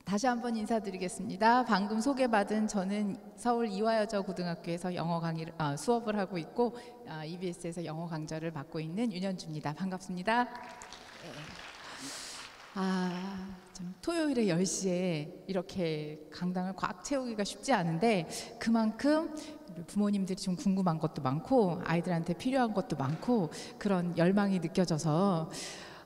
다시 한번 인사드리겠습니다. 방금 소개받은 저는 서울 이화여자고등학교에서 영어 강의를 수업을 하고 있고 EBS에서 영어 강좌를 맡고 있는 윤현주입니다. 반갑습니다. 네. 좀 토요일에 10시에 이렇게 강당을 꽉 채우기가 쉽지 않은데 그만큼 부모님들이 좀 궁금한 것도 많고 아이들한테 필요한 것도 많고 그런 열망이 느껴져서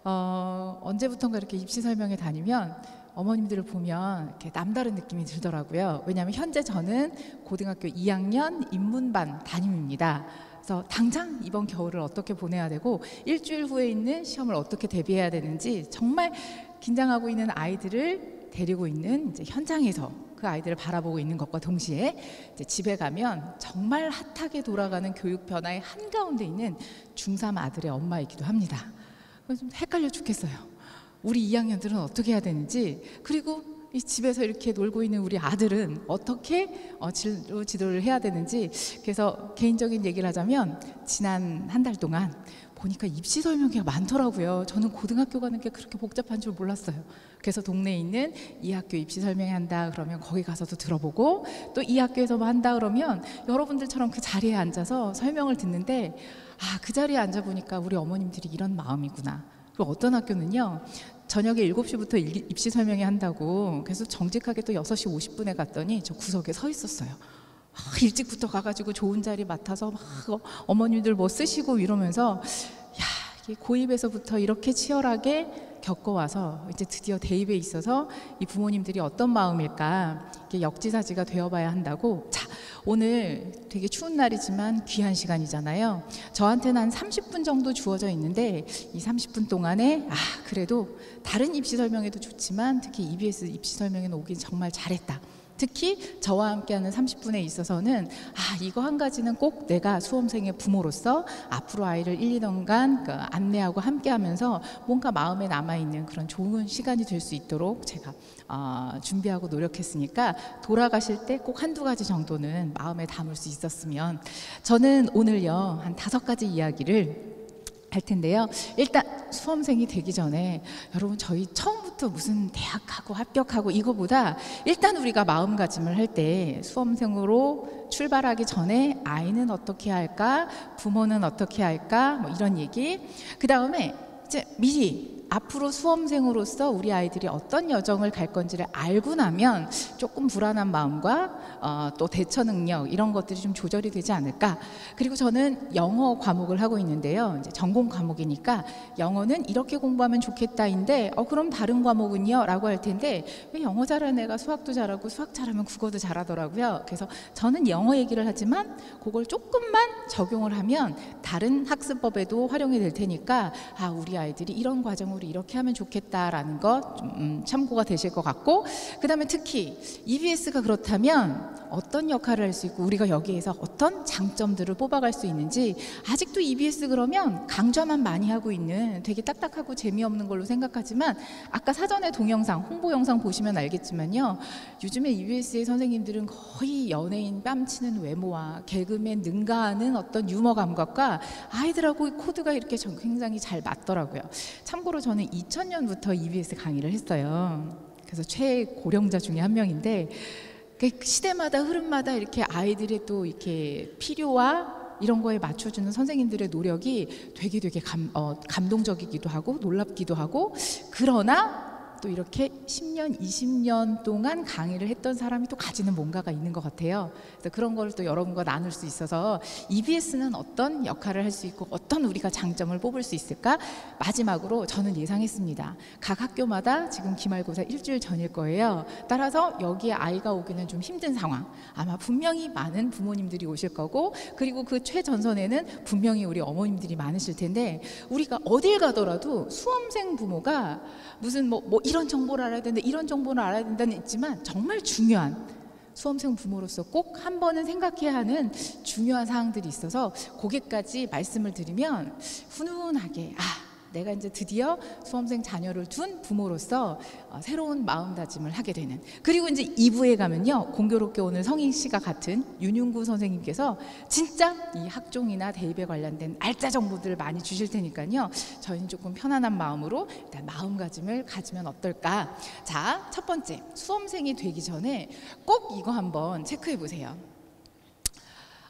언제부턴가 이렇게 입시 설명회 다니면 어머님들을 보면 이렇게 남다른 느낌이 들더라고요. 왜냐하면 현재 저는 고등학교 2학년 인문반 담임입니다. 그래서 당장 이번 겨울을 어떻게 보내야 되고 일주일 후에 있는 시험을 어떻게 대비해야 되는지 정말 긴장하고 있는 아이들을 데리고 있는 이제 현장에서 그 아이들을 바라보고 있는 것과 동시에 이제 집에 가면 정말 핫하게 돌아가는 교육 변화의 한가운데 있는 중3 아들의 엄마이기도 합니다. 좀 헷갈려 죽겠어요. 우리 2학년들은 어떻게 해야 되는지, 그리고 이 집에서 이렇게 놀고 있는 우리 아들은 어떻게 진로 지도를 해야 되는지. 그래서 개인적인 얘기를 하자면 지난 한 달 동안 보니까 입시 설명회가 많더라고요. 저는 고등학교 가는 게 그렇게 복잡한 줄 몰랐어요. 그래서 동네에 있는 이 학교 입시 설명회 한다 그러면 거기 가서도 들어보고, 또 이 학교에서 뭐 한다 그러면 여러분들처럼 그 자리에 앉아서 설명을 듣는데, 그 자리에 앉아보니까 우리 어머님들이 이런 마음이구나. 그리고 어떤 학교는요, 저녁에 7시부터 입시 설명회 한다고 그래서 정직하게 또 6시 50분에 갔더니 저 구석에 서 있었어요. 일찍부터 가가지고 좋은 자리 맡아서 막 어머님들 뭐 쓰시고 이러면서, 이게 고입에서부터 이렇게 치열하게 겪어와서 이제 드디어 대입에 있어서 이 부모님들이 어떤 마음일까, 이게 역지사지가 되어봐야 한다고. 오늘 되게 추운 날이지만 귀한 시간이잖아요. 저한테는 한 30분 정도 주어져 있는데 이 30분 동안에 그래도 다른 입시 설명회도 좋지만 특히 EBS 입시 설명회는 오긴 정말 잘했다. 특히 저와 함께하는 30분에 있어서는 이거 한 가지는 꼭 내가 수험생의 부모로서 앞으로 아이를 1, 2년간 안내하고 함께하면서 뭔가 마음에 남아있는 그런 좋은 시간이 될 수 있도록 제가 준비하고 노력했으니까 돌아가실 때 꼭 한두 가지 정도는 마음에 담을 수 있었으면. 저는 오늘요 한 5가지 이야기를 할 텐데요. 일단 수험생이 되기 전에 여러분, 저희 처음부터 무슨 대학하고 합격하고 이거보다 일단 우리가 마음가짐을 할 때 수험생으로 출발하기 전에 아이는 어떻게 할까, 부모는 어떻게 할까, 뭐 이런 얘기. 그 다음에 이제 미리 앞으로 수험생으로서 우리 아이들이 어떤 여정을 갈 건지를 알고 나면 조금 불안한 마음과 또 대처 능력 이런 것들이 좀 조절이 되지 않을까. 그리고 저는 영어 과목을 하고 있는데요. 이제 전공 과목이니까 영어는 이렇게 공부하면 좋겠다인데 그럼 다른 과목은요? 라고 할 텐데, 왜 영어 잘하는 애가 수학도 잘하고 수학 잘하면 국어도 잘하더라고요. 그래서 저는 영어 얘기를 하지만 그걸 조금만 적용을 하면 다른 학습법에도 활용이 될 테니까 우리 아이들이 이런 과정으로 이렇게 하면 좋겠다라는 것 좀 참고가 되실 것 같고, 그 다음에 특히 EBS가 그렇다면 어떤 역할을 할 수 있고 우리가 여기에서 어떤 장점들을 뽑아갈 수 있는지. 아직도 EBS 그러면 강좌만 많이 하고 있는 되게 딱딱하고 재미없는 걸로 생각하지만, 아까 사전에 동영상, 홍보 영상 보시면 알겠지만요, 요즘에 EBS의 선생님들은 거의 연예인 뺨치는 외모와 개그맨 능가하는 어떤 유머 감각과 아이들하고 코드가 이렇게 굉장히 잘 맞더라고요. 참고로 저는 2000년부터 EBS 강의를 했어요. 그래서 최고령자 중에 한 명인데, 시대마다 흐름마다 이렇게 아이들의 또 이렇게 필요와 이런 거에 맞춰주는 선생님들의 노력이 되게 감동적이기도 하고 놀랍기도 하고, 그러나 또 이렇게 10년, 20년 동안 강의를 했던 사람이 또 가지는 뭔가가 있는 것 같아요. 그래서 그런 걸 또 여러분과 나눌 수 있어서 EBS는 어떤 역할을 할 수 있고 어떤 우리가 장점을 뽑을 수 있을까? 마지막으로 저는 예상했습니다. 각 학교마다 지금 기말고사 일주일 전일 거예요. 따라서 여기에 아이가 오기는 좀 힘든 상황. 아마 분명히 많은 부모님들이 오실 거고, 그리고 그 최전선에는 분명히 우리 어머님들이 많으실 텐데, 우리가 어딜 가더라도 수험생 부모가 무슨 뭐 이런 정보를 알아야 된다, 이런 정보를 알아야 된다는 있지만 정말 중요한, 수험생 부모로서 꼭 한 번은 생각해야 하는 중요한 사항들이 있어서 거기까지 말씀을 드리면 훈훈하게 내가 이제 드디어 수험생 자녀를 둔 부모로서 새로운 마음다짐을 하게 되는. 그리고 이제 2부에 가면요, 공교롭게 오늘 성희 씨가 같은 윤윤구 선생님께서 진짜 이 학종이나 대입에 관련된 알짜 정보들을 많이 주실 테니까요, 저희는 조금 편안한 마음으로 일단 마음가짐을 가지면 어떨까. 자, 첫 번째, 수험생이 되기 전에 꼭 이거 한번 체크해 보세요.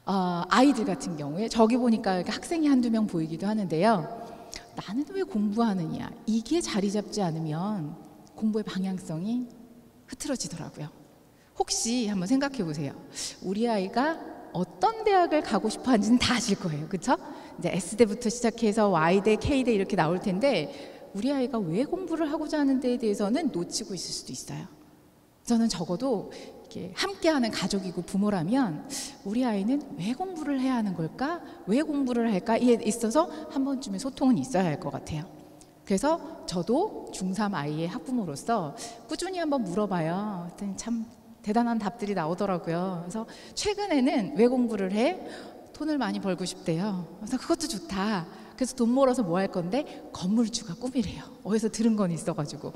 아이들 같은 경우에 저기 보니까 학생이 한두 명 보이기도 하는데요, 나는 왜 공부하느냐, 이게 자리 잡지 않으면 공부의 방향성이 흐트러지더라고요. 혹시 한번 생각해 보세요. 우리 아이가 어떤 대학을 가고 싶어 하는지는 다 아실 거예요, 그렇죠? 이제 S대부터 시작해서 Y대, K대 이렇게 나올 텐데 우리 아이가 왜 공부를 하고자 하는 데에 대해서는 놓치고 있을 수도 있어요. 저는 적어도 함께하는 가족이고 부모라면 우리 아이는 왜 공부를 해야 하는 걸까? 왜 공부를 할까? 이에 있어서 한 번쯤의 소통은 있어야 할 것 같아요. 그래서 저도 중3 아이의 학부모로서 꾸준히 한번 물어봐요. 그랬더니 참 대단한 답들이 나오더라고요. 그래서 최근에는 왜 공부를 해? 돈을 많이 벌고 싶대요. 그래서 그것도 좋다. 그래서 돈 벌어서 뭐 할 건데? 건물주가 꿈이래요. 어디서 들은 건 있어가지고.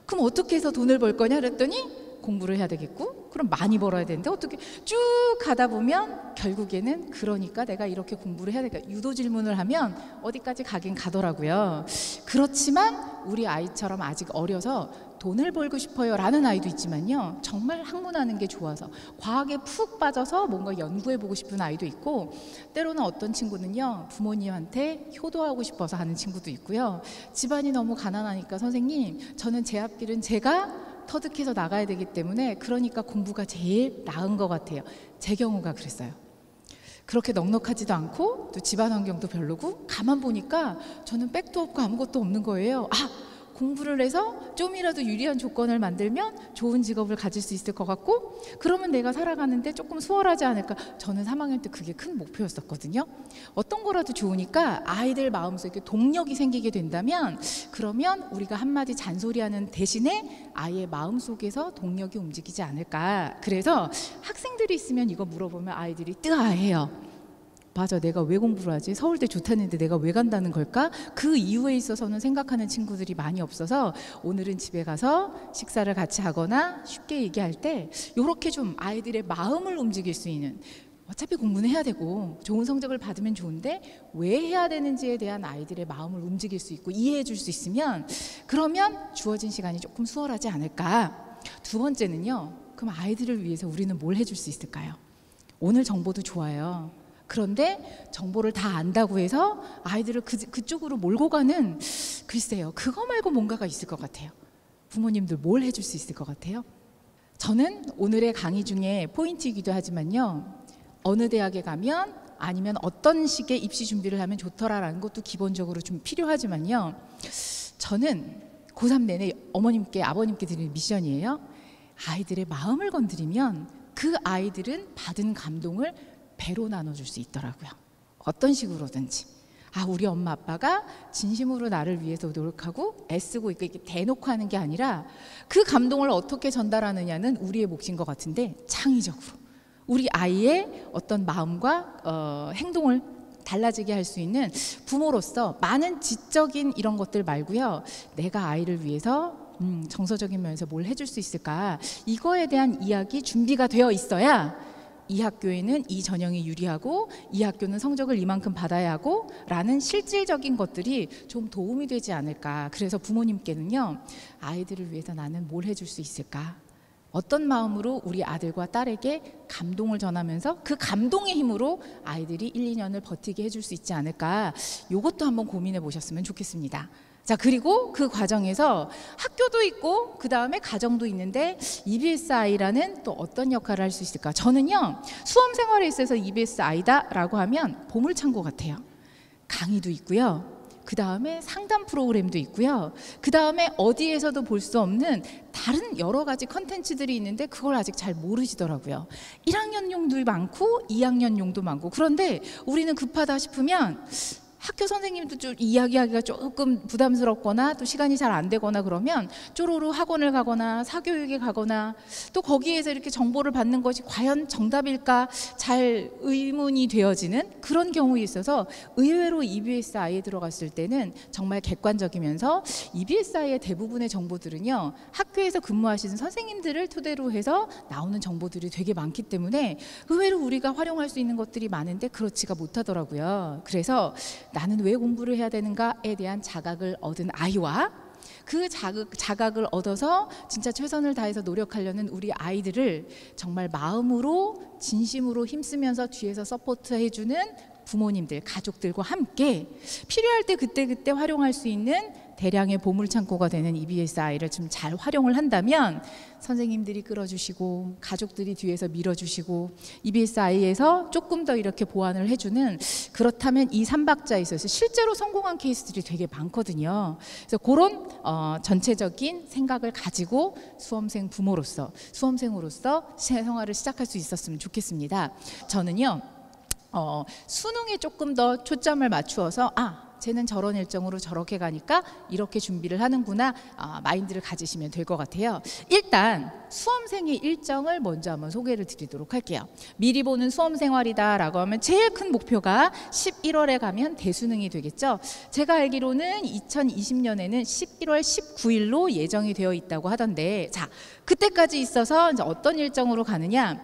그럼 어떻게 해서 돈을 벌 거냐? 그랬더니 공부를 해야 되겠고, 그럼 많이 벌어야 되는데 어떻게, 쭉 가다 보면 결국에는 그러니까 내가 이렇게 공부를 해야 될까, 유도 질문을 하면 어디까지 가긴 가더라고요. 그렇지만 우리 아이처럼 아직 어려서 돈을 벌고 싶어요 라는 아이도 있지만요, 정말 학문하는 게 좋아서 과학에 푹 빠져서 뭔가 연구해보고 싶은 아이도 있고, 때로는 어떤 친구는요, 부모님한테 효도하고 싶어서 하는 친구도 있고요, 집안이 너무 가난하니까 선생님 저는 제 앞길은 제가 터득해서 나가야 되기 때문에 그러니까 공부가 제일 나은 것 같아요. 제 경우가 그랬어요. 그렇게 넉넉하지도 않고 또 집안 환경도 별로고, 가만 보니까 저는 백도 없고 아무것도 없는 거예요. 공부를 해서 좀이라도 유리한 조건을 만들면 좋은 직업을 가질 수 있을 것 같고, 그러면 내가 살아가는데 조금 수월하지 않을까. 저는 3학년 때 그게 큰 목표였었거든요. 어떤 거라도 좋으니까 아이들 마음속에 동력이 생기게 된다면, 그러면 우리가 한마디 잔소리하는 대신에 아이의 마음속에서 동력이 움직이지 않을까. 그래서 학생들이 있으면 이거 물어보면 아이들이 뜨아해요. 맞아, 내가 왜 공부를 하지? 서울대 좋다는데 내가 왜 간다는 걸까? 그 이유에 있어서는 생각하는 친구들이 많이 없어서 오늘은 집에 가서 식사를 같이 하거나 쉽게 얘기할 때 이렇게 좀 아이들의 마음을 움직일 수 있는, 어차피 공부는 해야 되고 좋은 성적을 받으면 좋은데 왜 해야 되는지에 대한 아이들의 마음을 움직일 수 있고 이해해 줄 수 있으면, 그러면 주어진 시간이 조금 수월하지 않을까. 두 번째는요, 그럼 아이들을 위해서 우리는 뭘 해줄 수 있을까요? 오늘 정보도 좋아요. 그런데 정보를 다 안다고 해서 아이들을 그쪽으로 몰고 가는, 글쎄요, 그거 말고 뭔가가 있을 것 같아요. 부모님들 뭘 해줄 수 있을 것 같아요? 저는 오늘의 강의 중에 포인트이기도 하지만요, 어느 대학에 가면 아니면 어떤 식의 입시 준비를 하면 좋더라라는 것도 기본적으로 좀 필요하지만요, 저는 고3 내내 어머님께 아버님께 드리는 미션이에요. 아이들의 마음을 건드리면 그 아이들은 받은 감동을 배로 나눠줄 수 있더라고요. 어떤 식으로든지. 우리 엄마 아빠가 진심으로 나를 위해서 노력하고 애쓰고 이렇게 대놓고 하는 게 아니라 그 감동을 어떻게 전달하느냐는 우리의 몫인 것 같은데, 창의적으로 우리 아이의 어떤 마음과 행동을 달라지게 할 수 있는 부모로서 많은 지적인 이런 것들 말고요, 내가 아이를 위해서 정서적인 면에서 뭘 해줄 수 있을까, 이거에 대한 이야기 준비가 되어 있어야 이 학교에는 이 전형이 유리하고 이 학교는 성적을 이만큼 받아야 하고 라는 실질적인 것들이 좀 도움이 되지 않을까. 그래서 부모님께는요, 아이들을 위해서 나는 뭘 해줄 수 있을까, 어떤 마음으로 우리 아들과 딸에게 감동을 전하면서 그 감동의 힘으로 아이들이 1, 2년을 버티게 해줄 수 있지 않을까, 이것도 한번 고민해 보셨으면 좋겠습니다. 자, 그리고 그 과정에서 학교도 있고 그 다음에 가정도 있는데 EBSI라는 또 어떤 역할을 할 수 있을까? 저는요, 수험 생활에 있어서 EBSI다 라고 하면 보물창고 같아요. 강의도 있고요, 그 다음에 상담 프로그램도 있고요, 그 다음에 어디에서도 볼 수 없는 다른 여러 가지 컨텐츠들이 있는데 그걸 아직 잘 모르시더라고요. 1학년용도 많고 2학년용도 많고. 그런데 우리는 급하다 싶으면 학교 선생님도 좀 이야기하기가 조금 부담스럽거나 또 시간이 잘 안 되거나 그러면 쪼로로 학원을 가거나 사교육에 가거나 또 거기에서 이렇게 정보를 받는 것이 과연 정답일까 잘 의문이 되어지는 그런 경우에 있어서 의외로 EBSI에 들어갔을 때는 정말 객관적이면서 EBSI의 대부분의 정보들은요 학교에서 근무하시는 선생님들을 토대로 해서 나오는 정보들이 되게 많기 때문에 의외로 우리가 활용할 수 있는 것들이 많은데 그렇지가 못하더라고요. 그래서 나는 왜 공부를 해야 되는가에 대한 자각을 얻은 아이와 그 자각을 얻어서 진짜 최선을 다해서 노력하려는 우리 아이들을 정말 마음으로 진심으로 힘쓰면서 뒤에서 서포트해주는 부모님들, 가족들과 함께 필요할 때 그때그때 활용할 수 있는 대량의 보물창고가 되는 EBSI를 좀 잘 활용을 한다면 선생님들이 끌어주시고 가족들이 뒤에서 밀어주시고 EBSI에서 조금 더 이렇게 보완을 해주는 그렇다면 이 3박자에 있어서 실제로 성공한 케이스들이 되게 많거든요. 그래서 그런 전체적인 생각을 가지고 수험생 부모로서 수험생으로서 생활을 시작할 수 있었으면 좋겠습니다. 저는요 수능에 조금 더 초점을 맞추어서 쟤는 저런 일정으로 저렇게 가니까 이렇게 준비를 하는구나 마인드를 가지시면 될 것 같아요. 일단 수험생의 일정을 먼저 한번 소개를 드리도록 할게요. 미리 보는 수험생활이다 라고 하면 제일 큰 목표가 11월에 가면 대수능이 되겠죠. 제가 알기로는 2020년에는 11월 19일로 예정이 되어 있다고 하던데 자 그때까지 있어서 이제 어떤 일정으로 가느냐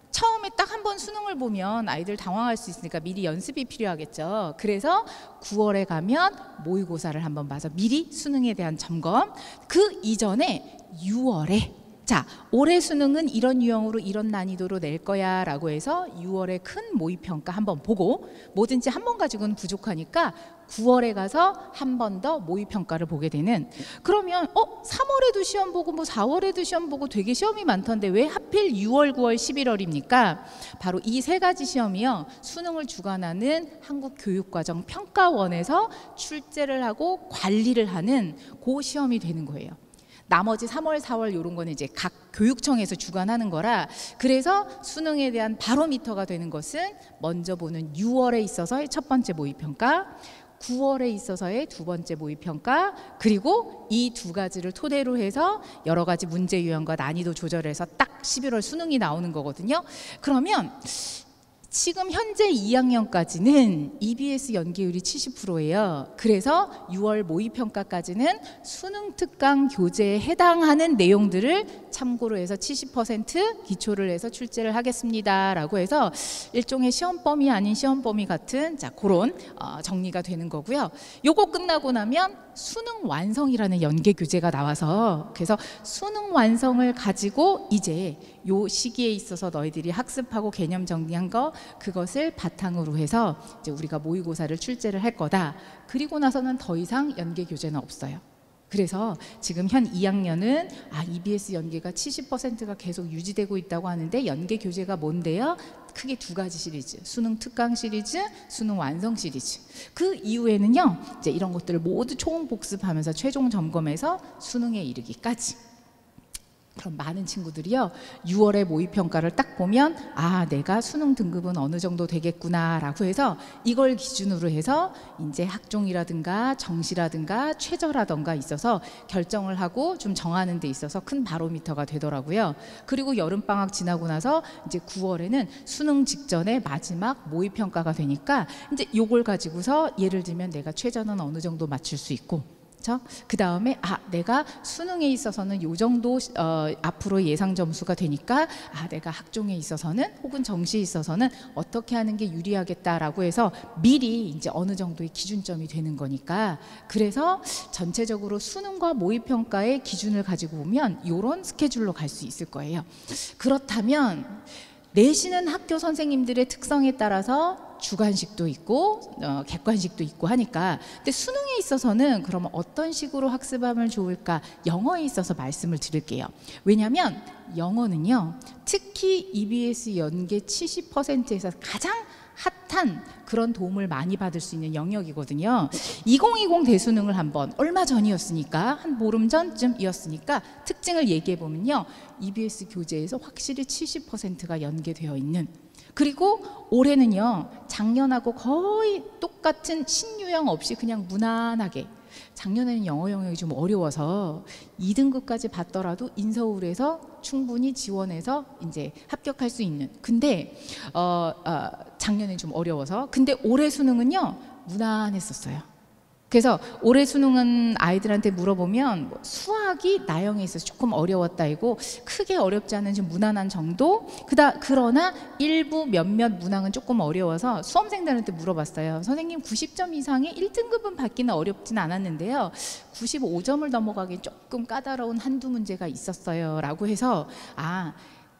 처음에 딱 한 번 수능을 보면 아이들 당황할 수 있으니까 미리 연습이 필요하겠죠. 그래서 9월에 가면 모의고사를 한번 봐서 미리 수능에 대한 점검 그 이전에 6월에 자 올해 수능은 이런 유형으로 이런 난이도로 낼 거야 라고 해서 6월에 큰 모의평가 한번 보고 뭐든지 한 번 가지고는 부족하니까 9월에 가서 한 번 더 모의평가를 보게 되는 그러면 3월에도 시험 보고 뭐 4월에도 시험 보고 되게 시험이 많던데 왜 하필 6월, 9월, 11월입니까? 바로 이 세 가지 시험이요 수능을 주관하는 한국교육과정평가원에서 출제를 하고 관리를 하는 그 시험이 되는 거예요. 나머지 3월, 4월 이런 거는 이제 각 교육청에서 주관하는 거라 그래서 수능에 대한 바로미터가 되는 것은 먼저 보는 6월에 있어서의 첫 번째 모의평가 9월에 있어서의 두 번째 모의평가 그리고 이 두 가지를 토대로 해서 여러 가지 문제 유형과 난이도 조절해서 딱 11월 수능이 나오는 거거든요. 그러면 지금 현재 2학년까지는 EBS 연계율이 70%예요. 그래서 6월 모의평가까지는 수능 특강 교재에 해당하는 내용들을 참고로 해서 70% 기초를 해서 출제를 하겠습니다 라고 해서 일종의 시험 범위 아닌 시험 범위 같은 자 그런 정리가 되는 거고요. 요거 끝나고 나면 수능 완성이라는 연계 교재가 나와서 그래서 수능 완성을 가지고 이제 요 시기에 있어서 너희들이 학습하고 개념 정리한 거 그것을 바탕으로 해서 이제 우리가 모의고사를 출제를 할 거다. 그리고 나서는 더 이상 연계 교재는 없어요. 그래서 지금 현 2학년은 EBS 연계가 70%가 계속 유지되고 있다고 하는데 연계 교재가 뭔데요? 크게 두 가지 시리즈, 수능 특강 시리즈, 수능 완성 시리즈. 그 이후에는요, 이제 이런 것들을 모두 총 복습하면서 최종 점검해서 수능에 이르기까지. 그럼 많은 친구들이요 6월에 모의평가를 딱 보면 내가 수능 등급은 어느 정도 되겠구나 라고 해서 이걸 기준으로 해서 이제 학종이라든가 정시라든가 최저라든가 있어서 결정을 하고 좀 정하는 데 있어서 큰 바로미터가 되더라고요. 그리고 여름방학 지나고 나서 이제 9월에는 수능 직전에 마지막 모의평가가 되니까 이제 요걸 가지고서 예를 들면 내가 최저는 어느 정도 맞출 수 있고 그 다음에 내가 수능에 있어서는 요 정도 앞으로 예상 점수가 되니까 내가 학종에 있어서는 혹은 정시에 있어서는 어떻게 하는 게 유리하겠다라고 해서 미리 이제 어느 정도의 기준점이 되는 거니까 그래서 전체적으로 수능과 모의평가의 기준을 가지고 보면 요런 스케줄로 갈 수 있을 거예요. 그렇다면 내신은 학교 선생님들의 특성에 따라서 주관식도 있고 객관식도 있고 하니까 근데 수능에 있어서는 그러면 어떤 식으로 학습하면 좋을까 영어에 있어서 말씀을 드릴게요. 왜냐하면 영어는요 특히 EBS 연계 70%에서 가장 핫한 그런 도움을 많이 받을 수 있는 영역이거든요. 2020 대수능을 한번 얼마 전이었으니까 한 보름 전쯤이었으니까 특징을 얘기해 보면요 EBS 교재에서 확실히 70%가 연계되어 있는 그리고 올해는요, 작년하고 거의 똑같은 신유형 없이 그냥 무난하게, 작년에는 영어 영역이 좀 어려워서 2등급까지 받더라도 인서울에서 충분히 지원해서 이제 합격할 수 있는, 근데 작년엔 좀 어려워서, 근데 올해 수능은요 무난했었어요. 그래서 올해 수능은 아이들한테 물어보면 뭐 수학이 나영에 있어서 조금 어려웠다이고 크게 어렵지 않은 좀 무난한 정도. 그러나 일부 몇몇 문항은 조금 어려워서 수험생들한테 물어봤어요. 선생님 90점 이상의 1등급은 받기는 어렵진 않았는데요, 95점을 넘어가기 조금 까다로운 한두 문제가 있었어요 라고 해서,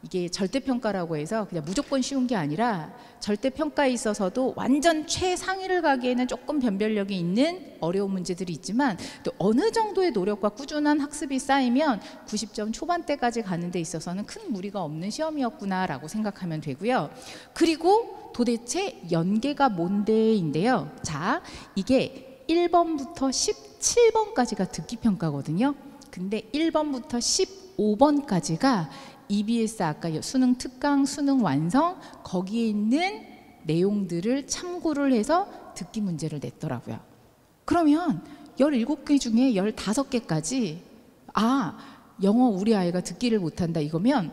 이게 절대평가라고 해서 그냥 무조건 쉬운 게 아니라 절대평가에 있어서도 완전 최상위를 가기에는 조금 변별력이 있는 어려운 문제들이 있지만, 또 어느 정도의 노력과 꾸준한 학습이 쌓이면 90점 초반대까지 가는 데 있어서는 큰 무리가 없는 시험이었구나라고 생각하면 되고요. 그리고 도대체 연계가 뭔데인데요. 자, 이게 1번부터 17번까지가 듣기평가거든요. 근데 1번부터 15번까지가 EBS, 아까 수능 특강, 수능 완성, 거기에 있는 내용들을 참고를 해서 듣기 문제를 냈더라고요. 그러면 17개 중에 15개까지 영어 우리 아이가 듣기를 못한다 이거면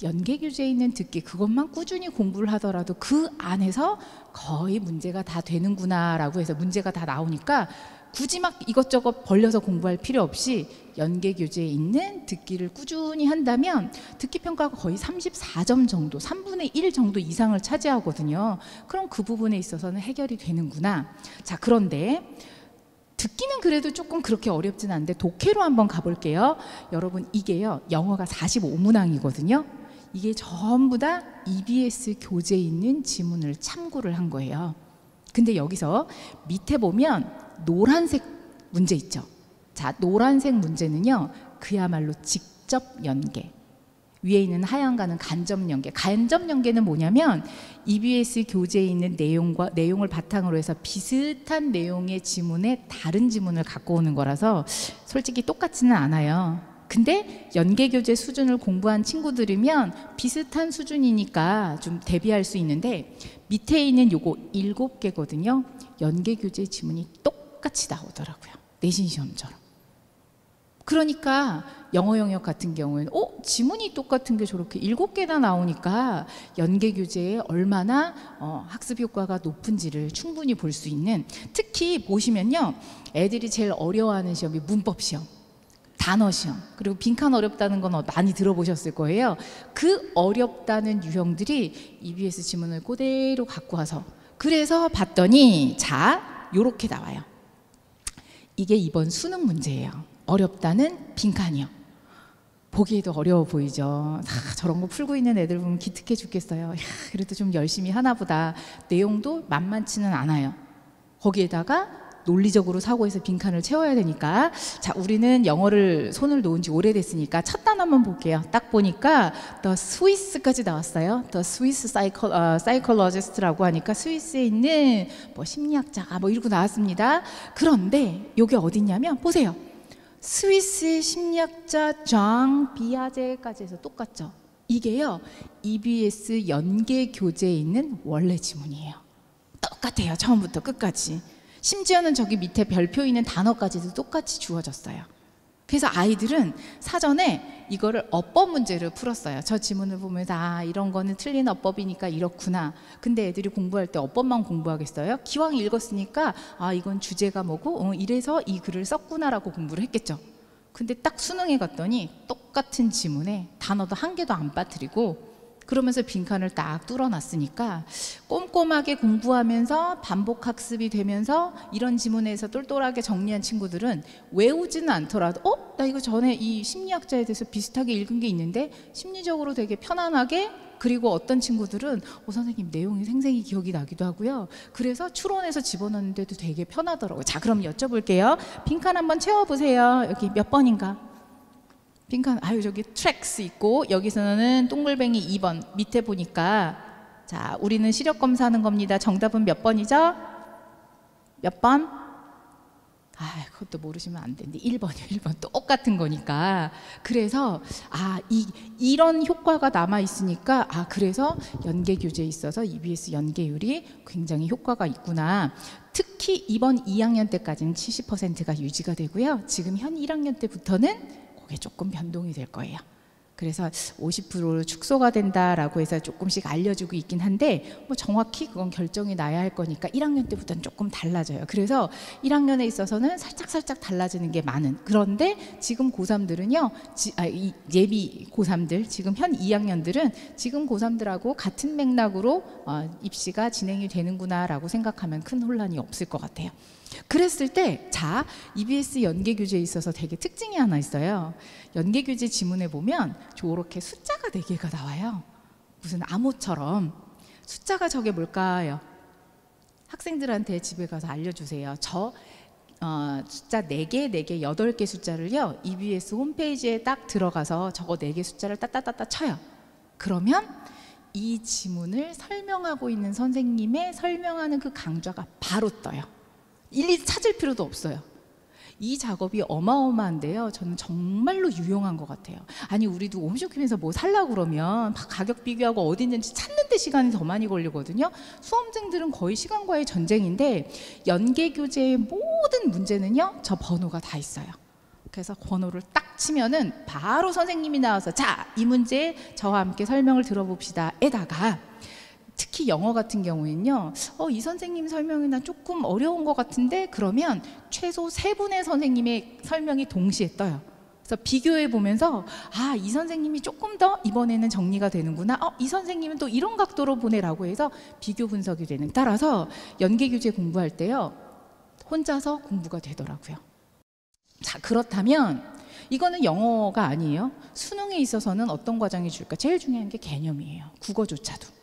연계 교재에 있는 듣기 그것만 꾸준히 공부를 하더라도 그 안에서 거의 문제가 다 되는구나 라고 해서, 문제가 다 나오니까 굳이 막 이것저것 벌려서 공부할 필요 없이 연계 교재에 있는 듣기를 꾸준히 한다면 듣기평가가 거의 34점 정도, 3분의 1 정도 이상을 차지하거든요. 그럼 그 부분에 있어서는 해결이 되는구나. 자, 그런데 듣기는 그래도 조금 그렇게 어렵진 않은데 독해로 한번 가볼게요. 여러분, 이게요, 영어가 45문항이거든요. 이게 전부 다 EBS 교재에 있는 지문을 참고를 한 거예요. 근데 여기서 밑에 보면 노란색 문제 있죠. 자, 노란색 문제는요, 그야말로 직접 연계. 위에 있는 하얀 가는 간접 연계. 간접 연계는 뭐냐면 EBS 교재에 있는 내용을 바탕으로 해서 비슷한 내용의 지문에 다른 지문을 갖고 오는 거라서 솔직히 똑같지는 않아요. 근데 연계 교재 수준을 공부한 친구들이면 비슷한 수준이니까 좀 대비할 수 있는데, 밑에 있는 요거 7개거든요. 연계 교재 지문이 똑같이 나오더라고요. 내신 시험처럼. 그러니까 영어 영역 같은 경우에는 지문이 똑같은 게 저렇게 7개나 나오니까 연계 교재에 얼마나 학습 효과가 높은지를 충분히 볼 수 있는, 특히 보시면요, 애들이 제일 어려워하는 시험이 문법 시험, 단어 시험, 그리고 빈칸 어렵다는 건 많이 들어보셨을 거예요. 그 어렵다는 유형들이 EBS 지문을 그대로 갖고 와서, 그래서 봤더니 자, 요렇게 나와요. 이게 이번 수능 문제예요. 어렵다는 빈칸이요. 보기에도 어려워 보이죠. 저런 거 풀고 있는 애들 보면 기특해 죽겠어요. 그래도 좀 열심히 하나 보다. 내용도 만만치는 않아요. 거기에다가 논리적으로 사고해서 빈칸을 채워야 되니까, 자, 우리는 영어를 손을 놓은 지 오래됐으니까 첫 단어 한번 볼게요. 딱 보니까 The Swiss까지 나왔어요. The Swiss Psychologist라고 하니까 스위스에 있는 뭐 심리학자가 뭐 이러고 나왔습니다. 그런데 이게 어디냐면 보세요. 스위스 심리학자 장 비아제까지 해서 똑같죠. 이게요, EBS 연계 교재에 있는 원래 지문이에요. 똑같아요. 처음부터 끝까지. 심지어는 저기 밑에 별표 있는 단어까지도 똑같이 주어졌어요. 그래서 아이들은 사전에 이거를 어법 문제를 풀었어요. 저 지문을 보면서 이런 거는 틀린 어법이니까 이렇구나. 근데 애들이 공부할 때 어법만 공부하겠어요? 기왕 읽었으니까 이건 주제가 뭐고 이래서 이 글을 썼구나라고 공부를 했겠죠. 근데 딱 수능에 갔더니 똑같은 지문에 단어도 한 개도 안 빠뜨리고 그러면서 빈칸을 딱 뚫어놨으니까 꼼꼼하게 공부하면서 반복 학습이 되면서 이런 지문에서 똘똘하게 정리한 친구들은 외우지는 않더라도 나 이거 전에 이 심리학자에 대해서 비슷하게 읽은 게 있는데 심리적으로 되게 편안하게, 그리고 어떤 친구들은 선생님 내용이 생생히 기억이 나기도 하고요. 그래서 추론해서 집어넣는데도 되게 편하더라고요. 자, 그럼 여쭤볼게요. 빈칸 한번 채워보세요. 여기 몇 번인가? 빈칸, 저기 트랙스 있고 여기서는 동글뱅이 2번 밑에 보니까, 자, 우리는 시력 검사하는 겁니다. 정답은 몇 번이죠? 몇 번? 아, 그것도 모르시면 안 되는데 1번이요. 1번 똑같은 거니까. 그래서 이런 효과가 남아 있으니까 그래서 연계 교재에 있어서 EBS 연계율이 굉장히 효과가 있구나. 특히 이번 2학년 때까지는 70%가 유지가 되고요. 지금 현 1학년 때부터는 그게 조금 변동이 될 거예요. 그래서 50%로 축소가 된다라고 해서 조금씩 알려주고 있긴 한데 뭐 정확히 그건 결정이 나야 할 거니까 1학년 때부터는 조금 달라져요. 그래서 1학년에 있어서는 살짝 달라지는 게 많은. 그런데 지금 고3들은요, 예비 고3들, 지금 현 2학년들은 지금 고3들하고 같은 맥락으로 입시가 진행이 되는구나라고 생각하면 큰 혼란이 없을 것 같아요. 그랬을 때, EBS 연계 교재에 있어서 되게 특징이 하나 있어요. 연계 교재 지문에 보면 저렇게 숫자가 4개가 나와요. 무슨 암호처럼. 숫자가 저게 뭘까요? 학생들한테 집에 가서 알려주세요. 숫자 4개, 8개 숫자를요, EBS 홈페이지에 딱 들어가서 저거 4개 숫자를 따따따따 쳐요. 그러면 이 지문을 설명하고 있는 선생님의 설명하는 그 강좌가 바로 떠요. 일일이 찾을 필요도 없어요. 이 작업이 어마어마한데요. 저는 정말로 유용한 것 같아요. 아니, 우리도 홈쇼핑에서 뭐 살려고 그러면 막 가격 비교하고 어디 있는지 찾는 데 시간이 더 많이 걸리거든요. 수험생들은 거의 시간과의 전쟁인데 연계 교재의 모든 문제는요, 저 번호가 다 있어요. 그래서 번호를 딱 치면은 바로 선생님이 나와서 이 문제 저와 함께 설명을 들어봅시다 에다가 특히 영어 같은 경우에는요, 이 선생님 설명이 나 조금 어려운 것 같은데 그러면 최소 3분의 선생님의 설명이 동시에 떠요. 그래서 비교해 보면서 이 선생님이 조금 더 이번에는 정리가 되는구나. 이 선생님은 또 이런 각도로 보내라고 해서 비교 분석이 되는. 따라서 연계 교재 공부할 때요, 혼자서 공부가 되더라고요. 자, 그렇다면 이거는 영어가 아니에요. 수능에 있어서는 어떤 과정이 줄까? 제일 중요한 게 개념이에요. 국어조차도.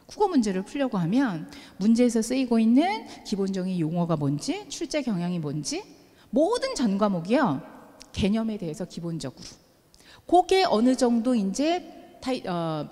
국어 문제를 풀려고 하면 문제에서 쓰이고 있는 기본적인 용어가 뭔지, 출제 경향이 뭔지, 모든 전 과목이요, 개념에 대해서 기본적으로 그게 어느 정도 이제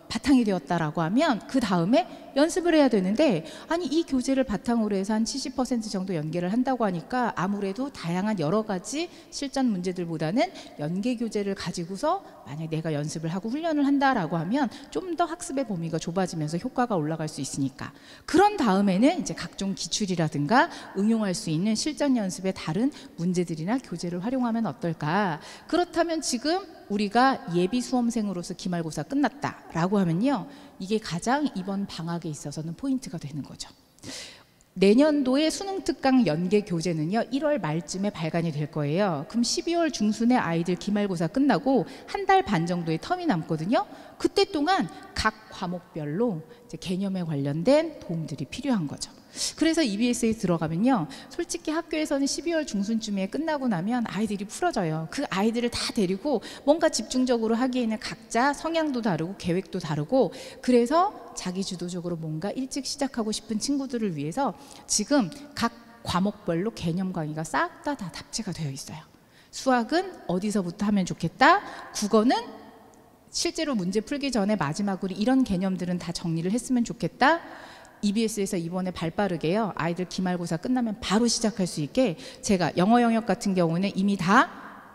바탕이 되었다라고 하면 그 다음에 연습을 해야 되는데, 아니 이 교재를 바탕으로 해서 한 70% 정도 연계를 한다고 하니까 아무래도 다양한 여러 가지 실전 문제들보다는 연계 교재를 가지고서 만약 내가 연습을 하고 훈련을 한다라고 하면 좀 더 학습의 범위가 좁아지면서 효과가 올라갈 수 있으니까, 그런 다음에는 이제 각종 기출이라든가 응용할 수 있는 실전 연습의 다른 문제들이나 교재를 활용하면 어떨까. 그렇다면 지금 우리가 예비 수험생으로서 기말고사 끝났다라고 하면요, 이게 가장 이번 방학에 있어서는 포인트가 되는 거죠. 내년도의 수능특강 연계 교재는요, 1월 말쯤에 발간이 될 거예요. 그럼 12월 중순에 아이들 기말고사 끝나고 한 달 반 정도의 텀이 남거든요. 그때 동안 각 과목별로 이제 개념에 관련된 도움들이 필요한 거죠. 그래서 EBS에 들어가면요, 솔직히 학교에서는 12월 중순쯤에 끝나고 나면 아이들이 풀어져요. 그 아이들을 다 데리고 뭔가 집중적으로 하기에는 각자 성향도 다르고 계획도 다르고, 그래서 자기 주도적으로 뭔가 일찍 시작하고 싶은 친구들을 위해서 지금 각 과목별로 개념 강의가 싹 다 탑재가 되어 있어요. 수학은 어디서부터 하면 좋겠다, 국어는 실제로 문제 풀기 전에 마지막으로 이런 개념들은 다 정리를 했으면 좋겠다. EBS에서 이번에 발빠르게요, 아이들 기말고사 끝나면 바로 시작할 수 있게 제가 영어 영역 같은 경우는 이미 다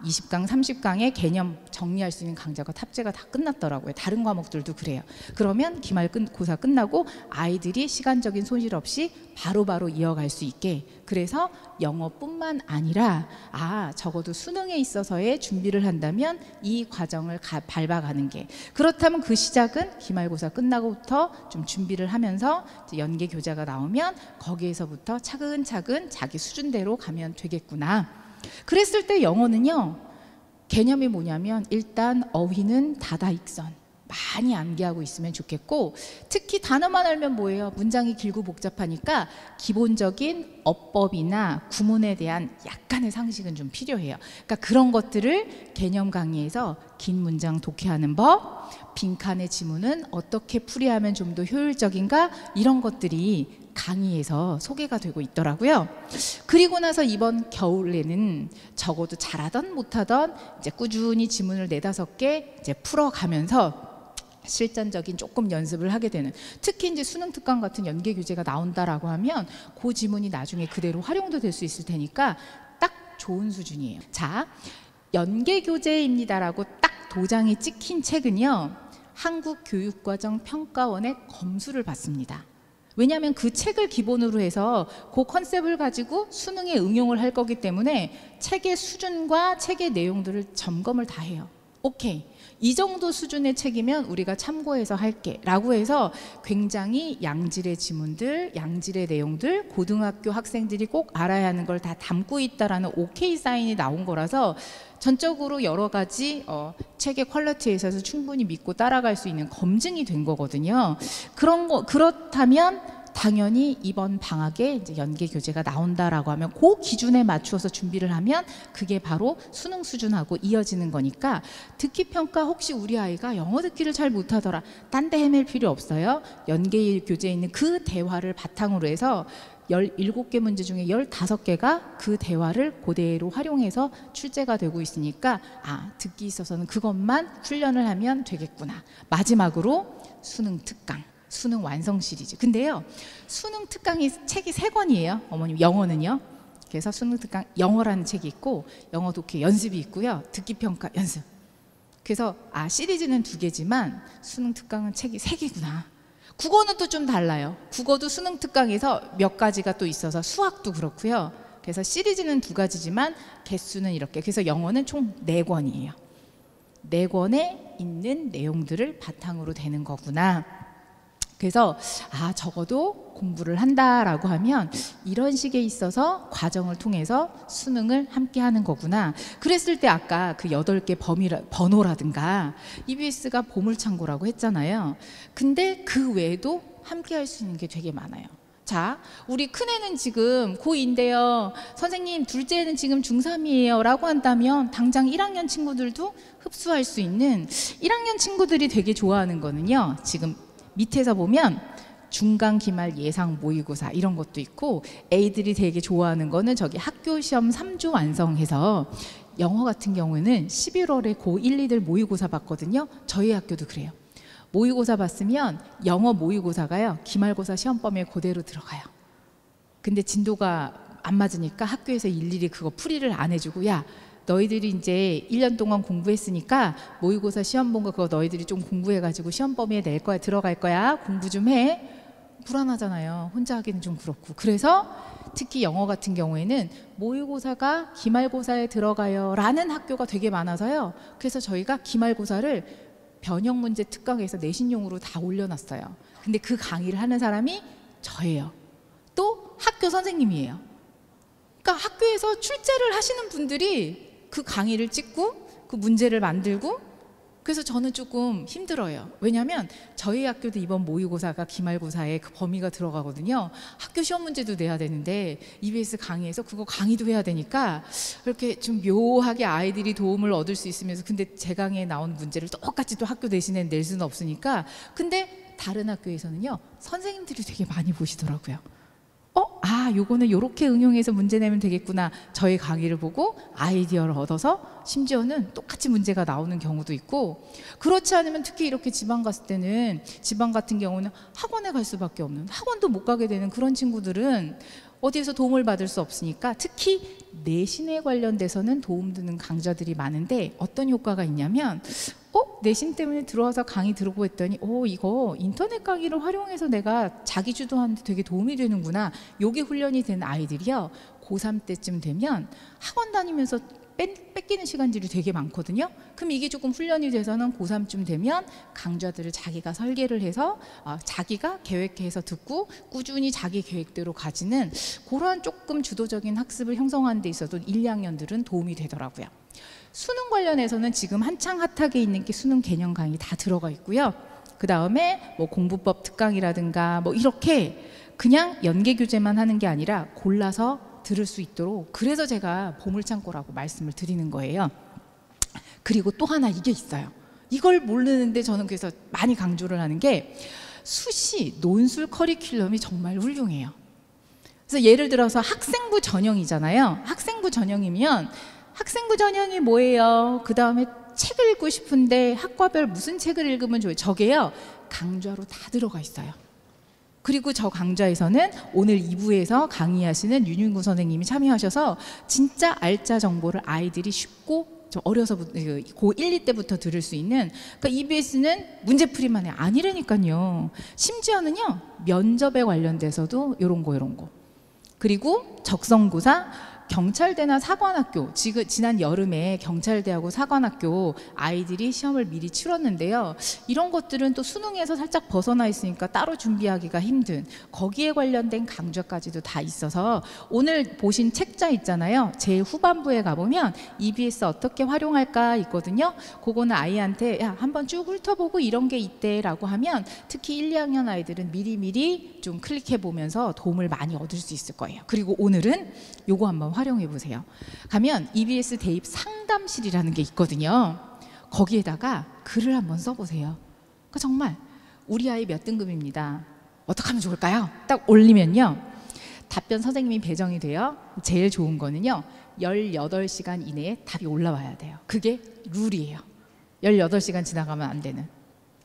20강, 30강의 개념 정리할 수 있는 강좌가 탑재가 다 끝났더라고요. 다른 과목들도 그래요. 그러면 기말고사 끝나고 아이들이 시간적인 손실 없이 바로바로 이어갈 수 있게, 그래서 영어뿐만 아니라 적어도 수능에 있어서의 준비를 한다면 이 과정을 밟아가는 게, 그렇다면 그 시작은 기말고사 끝나고부터 좀 준비를 하면서 이제 연계 교재가 나오면 거기에서부터 차근차근 자기 수준대로 가면 되겠구나. 그랬을 때 영어는요, 개념이 뭐냐면 일단 어휘는 다다익선 많이 암기하고 있으면 좋겠고, 특히 단어만 알면 뭐예요? 문장이 길고 복잡하니까 기본적인 어법이나 구문에 대한 약간의 상식은 좀 필요해요. 그러니까 그런 것들을 개념 강의에서 긴 문장 독해하는 법, 빈칸의 지문은 어떻게 풀이하면 좀 더 효율적인가, 이런 것들이 강의에서 소개가 되고 있더라고요. 그리고 나서 이번 겨울에는 적어도 잘하던 못하던 이제 꾸준히 지문을 4-5개 이제 풀어가면서 실전적인 조금 연습을 하게 되는, 특히 이제 수능 특강 같은 연계 교재가 나온다라고 하면 그 지문이 나중에 그대로 활용도 될 수 있을 테니까 딱 딱 좋은 수준이에요. 자, 연계교재입니다라고 딱 도장이 찍힌 책은요, 한국교육과정평가원의 검수를 받습니다. 왜냐하면 그 책을 기본으로 해서 그 컨셉을 가지고 수능에 응용을 할 거기 때문에 책의 수준과 책의 내용들을 점검을 다 해요. 오케이, 이 정도 수준의 책이면 우리가 참고해서 할게 라고 해서 굉장히 양질의 지문들, 양질의 내용들, 고등학교 학생들이 꼭 알아야 하는 걸 다 담고 있다라는 오케이 사인이 나온 거라서 전적으로 여러 가지 책의 퀄리티에 있어서 충분히 믿고 따라갈 수 있는 검증이 된 거거든요. 그렇다면 당연히 이번 방학에 이제 연계 교재가 나온다라고 하면 그 기준에 맞추어서 준비를 하면 그게 바로 수능 수준하고 이어지는 거니까, 듣기 평가 혹시 우리 아이가 영어 듣기를 잘 못하더라, 딴 데 헤맬 필요 없어요. 연계 교재에 있는 그 대화를 바탕으로 해서 17개 문제 중에 15개가 그 대화를 그대로 활용해서 출제가 되고 있으니까 듣기 있어서는 그것만 훈련을 하면 되겠구나. 마지막으로 수능 특강, 수능 완성 시리즈. 근데요, 수능 특강이 책이 3권이에요. 어머님, 영어는요. 그래서 수능 특강 영어라는 책이 있고 영어 독해 연습이 있고요. 듣기 평가 연습. 그래서 시리즈는 2개지만 수능 특강은 책이 3개구나. 국어는 또 좀 달라요. 국어도 수능 특강에서 몇 가지가 또 있어서 수학도 그렇고요. 그래서 시리즈는 2가지지만 개수는 이렇게. 그래서 영어는 총 4권이에요. 4권에 있는 내용들을 바탕으로 되는 거구나. 그래서 적어도 공부를 한다라고 하면 이런 식에 있어서 과정을 통해서 수능을 함께 하는 거구나. 그랬을 때 아까 그 8개 번호라든가 EBS가 보물창고라고 했잖아요. 근데 그 외에도 함께 할 수 있는 게 되게 많아요. 자, 우리 큰애는 지금 고2인데요. 선생님, 둘째는 지금 중3이에요 라고 한다면 당장 1학년 친구들도 흡수할 수 있는, 1학년 친구들이 되게 좋아하는 거는요, 지금 밑에서 보면 중간, 기말, 예상, 모의고사 이런 것도 있고, 애들이 되게 좋아하는 거는 저기 학교 시험 3주 완성해서 영어 같은 경우에는 11월에 고 1, 2들 모의고사 봤거든요. 저희 학교도 그래요. 모의고사 봤으면 영어 모의고사가요, 기말고사 시험범위에 그대로 들어가요. 근데 진도가 안 맞으니까 학교에서 일일이 그거 풀이를 안 해주고, 야, 너희들이 이제 1년 동안 공부했으니까 모의고사 시험 본 거 그거 너희들이 좀 공부해가지고 시험 범위에 낼 거야, 들어갈 거야, 공부 좀 해. 불안하잖아요. 혼자 하기는 좀 그렇고. 그래서 특히 영어 같은 경우에는 모의고사가 기말고사에 들어가요 라는 학교가 되게 많아서요. 그래서 저희가 기말고사를 변형 문제 특강에서 내신용으로 다 올려놨어요. 근데 그 강의를 하는 사람이 저예요. 또 학교 선생님이에요. 그러니까 학교에서 출제를 하시는 분들이 그 강의를 찍고 그 문제를 만들고, 그래서 저는 조금 힘들어요. 왜냐하면 저희 학교도 이번 모의고사가 기말고사에 그 범위가 들어가거든요. 학교 시험 문제도 내야 되는데 EBS 강의에서 그거 강의도 해야 되니까 이렇게 좀 묘하게 아이들이 도움을 얻을 수 있으면서, 근데 제 강의에 나온 문제를 똑같이 또 학교 대신에 낼 수는 없으니까. 근데 다른 학교에서는요, 선생님들이 되게 많이 보시더라고요. 요거는 요렇게 응용해서 문제 내면 되겠구나. 저희 강의를 보고 아이디어를 얻어서 심지어는 똑같이 문제가 나오는 경우도 있고, 그렇지 않으면 특히 이렇게 지방 갔을 때는, 지방 같은 경우는 학원에 갈 수밖에 없는, 학원도 못 가게 되는 그런 친구들은 어디에서 도움을 받을 수 없으니까, 특히 내신에 관련돼서는 도움 드는 강좌들이 많은데 어떤 효과가 있냐면, 내신 때문에 들어와서 강의 들어보고 했더니 이거 인터넷 강의를 활용해서 내가 자기 주도하는데 되게 도움이 되는구나. 요게 훈련이 된 아이들이요, 고3 때쯤 되면 학원 다니면서 뺏기는 시간들이 되게 많거든요. 그럼 이게 조금 훈련이 돼서는 고3쯤 되면 강좌들을 자기가 설계를 해서 자기가 계획해서 듣고 꾸준히 자기 계획대로 가지는 그러한 조금 주도적인 학습을 형성하는 데 있어도 1, 2학년들은 도움이 되더라고요. 수능 관련해서는 지금 한창 핫하게 있는 게 수능 개념 강의 다 들어가 있고요. 그 다음에 뭐 공부법 특강이라든가 뭐 이렇게 그냥 연계 교재만 하는 게 아니라 골라서 들을 수 있도록, 그래서 제가 보물창고라고 말씀을 드리는 거예요. 그리고 또 하나 이게 있어요. 이걸 모르는데 저는 그래서 많이 강조를 하는 게, 수시 논술 커리큘럼이 정말 훌륭해요. 그래서 예를 들어서 학생부 전형이잖아요. 학생부 전형이면 학생부 전형이 뭐예요? 그 다음에 책을 읽고 싶은데 학과별 무슨 책을 읽으면 좋아요? 저게요, 강좌로 다 들어가 있어요. 그리고 저 강좌에서는 오늘 2부에서 강의하시는 윤윤구 선생님이 참여하셔서 진짜 알짜 정보를 아이들이 쉽고 어려서 고1, 2때부터 들을 수 있는, 그러니까 EBS는 문제풀이만 해. 아니라니까요. 심지어는요 면접에 관련돼서도 이런 거 그리고 적성고사, 경찰대나 사관학교, 지난 여름에 경찰대하고 사관학교 아이들이 시험을 미리 치렀는데요. 이런 것들은 또 수능에서 살짝 벗어나 있으니까 따로 준비하기가 힘든, 거기에 관련된 강좌까지도 다 있어서 오늘 보신 책자 있잖아요. 제일 후반부에 가보면 EBS 어떻게 활용할까 있거든요. 그거는 아이한테 야 한번 쭉 훑어보고 이런 게 있대 라고 하면 특히 1, 2학년 아이들은 미리미리 좀 클릭해 보면서 도움을 많이 얻을 수 있을 거예요. 그리고 오늘은 요거 한번 활용해 보세요. 가면 EBS 대입 상담실이라는 게 있거든요. 거기에다가 글을 한번 써보세요. 그러니까 정말 우리 아이 몇 등급입니다. 어떻게 하면 좋을까요? 딱 올리면요. 답변 선생님이 배정이 돼요. 제일 좋은 거는요. 18시간 이내에 답이 올라와야 돼요. 그게 룰이에요. 18시간 지나가면 안 되는.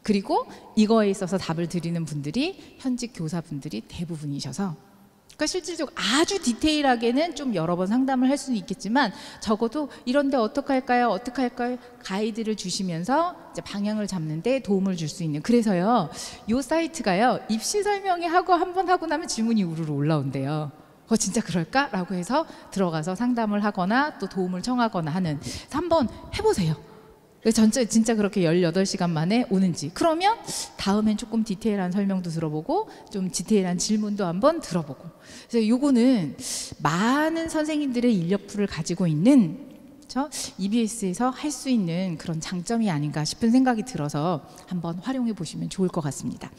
그리고 이거에 있어서 답을 드리는 분들이 현직 교사분들이 대부분이셔서, 그러니까 실질적으로 아주 디테일하게는 좀 여러 번 상담을 할 수는 있겠지만 적어도 이런데 어떻게 할까요? 가이드를 주시면서 이제 방향을 잡는데 도움을 줄 수 있는. 그래서요, 요 사이트가요, 입시 설명회 한 번 하고 나면 질문이 우르르 올라온대요. 진짜 그럴까? 라고 해서 들어가서 상담을 하거나 또 도움을 청하거나 하는. 한번 해보세요. 전체 진짜 그렇게 18시간 만에 오는지. 그러면 다음엔 조금 디테일한 설명도 들어보고 좀 디테일한 질문도 한번 들어보고. 그래서 요거는 많은 선생님들의 인력풀을 가지고 있는 EBS에서 할 수 있는 그런 장점이 아닌가 싶은 생각이 들어서 한번 활용해 보시면 좋을 것 같습니다.